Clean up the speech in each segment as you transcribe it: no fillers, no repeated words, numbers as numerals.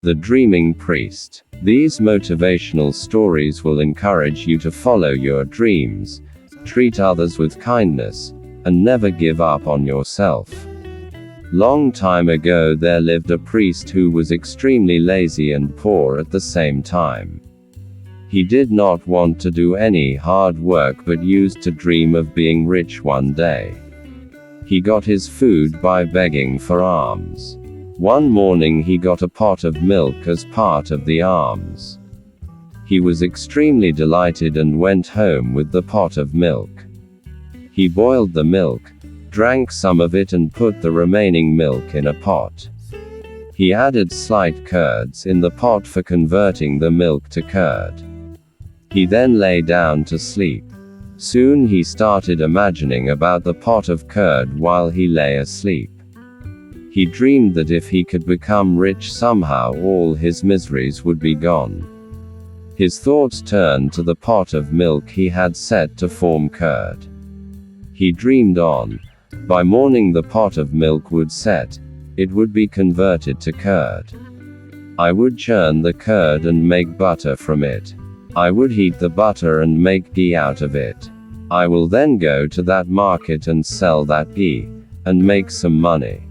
The Dreaming Priest. These motivational stories will encourage you to follow your dreams, treat others with kindness, and never give up on yourself. Long time ago there lived a priest who was extremely lazy and poor at the same time. He did not want to do any hard work but used to dream of being rich one day. He got his food by begging for alms. One morning he got a pot of milk as part of the alms. He was extremely delighted and went home with the pot of milk. He boiled the milk, drank some of it and put the remaining milk in a pot. He added slight curds in the pot for converting the milk to curd. He then lay down to sleep. Soon he started imagining about the pot of curd while he lay asleep. He dreamed that if he could become rich somehow all his miseries would be gone. His thoughts turned to the pot of milk he had set to form curd. He dreamed on. By morning the pot of milk would set. It would be converted to curd. I would churn the curd and make butter from it. I would heat the butter and make ghee out of it. I will then go to that market and sell that ghee, and make some money.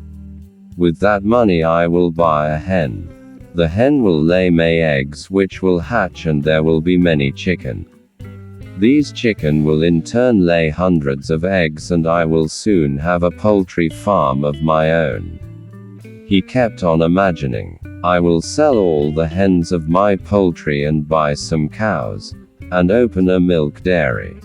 With that money I will buy a hen. The hen will lay May eggs which will hatch and there will be many chicken. These chicken will in turn lay hundreds of eggs and I will soon have a poultry farm of my own. He kept on imagining, I will sell all the hens of my poultry and buy some cows, and open a milk dairy.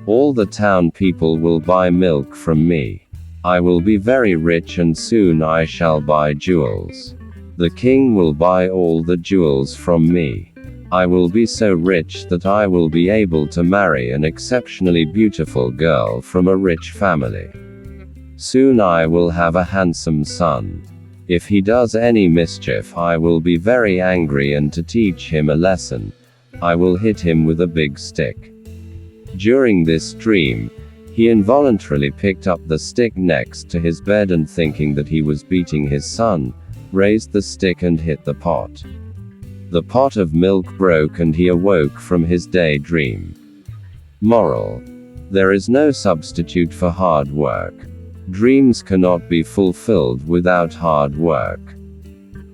All the town people will buy milk from me. I will be very rich and soon I shall buy jewels. The king will buy all the jewels from me. I will be so rich that I will be able to marry an exceptionally beautiful girl from a rich family. Soon I will have a handsome son. If he does any mischief I will be very angry and to teach him a lesson, I will hit him with a big stick. During this dream, he involuntarily picked up the stick next to his bed and thinking that he was beating his son, raised the stick and hit the pot. The pot of milk broke and he awoke from his daydream. Moral: there is no substitute for hard work. Dreams cannot be fulfilled without hard work.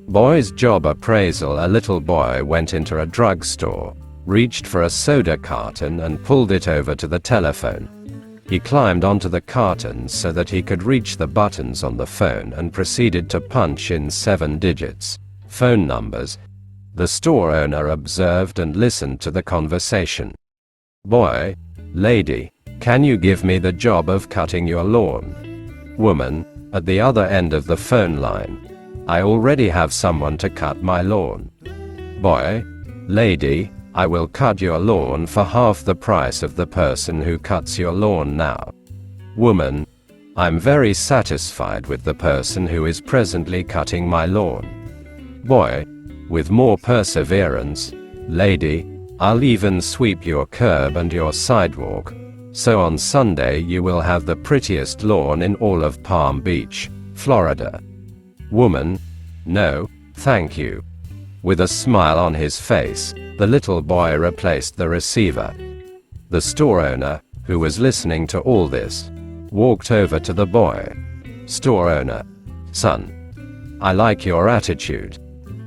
Boy's job appraisal. A little boy went into a drugstore, reached for a soda carton and pulled it over to the telephone. He climbed onto the carton so that he could reach the buttons on the phone and proceeded to punch in 7 digits, phone numbers. The store owner observed and listened to the conversation. Boy: lady, can you give me the job of cutting your lawn? Woman, at the other end of the phone line: I already have someone to cut my lawn. Boy: lady, I will cut your lawn for half the price of the person who cuts your lawn now. Woman: I'm very satisfied with the person who is presently cutting my lawn. Boy, with more perseverance: lady, I'll even sweep your curb and your sidewalk, so on Sunday you will have the prettiest lawn in all of Palm Beach, Florida. Woman: no, thank you. With a smile on his face, the little boy replaced the receiver. The store owner, who was listening to all this, walked over to the boy. Store owner: son, I like your attitude.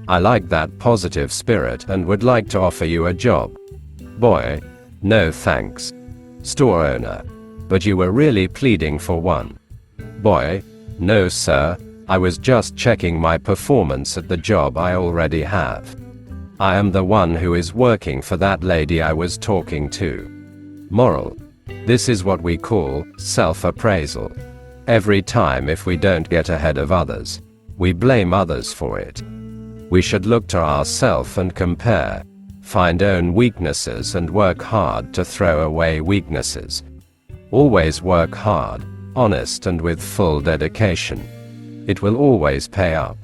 I like that positive spirit and would like to offer you a job. Boy: no thanks. Store owner: but you were really pleading for one. Boy: no sir, I was just checking my performance at the job I already have. I am the one who is working for that lady I was talking to. Moral: this is what we call self-appraisal. Every time if we don't get ahead of others, we blame others for it. We should look to ourselves and compare, find own weaknesses and work hard to throw away weaknesses. Always work hard, honest and with full dedication. It will always pay up.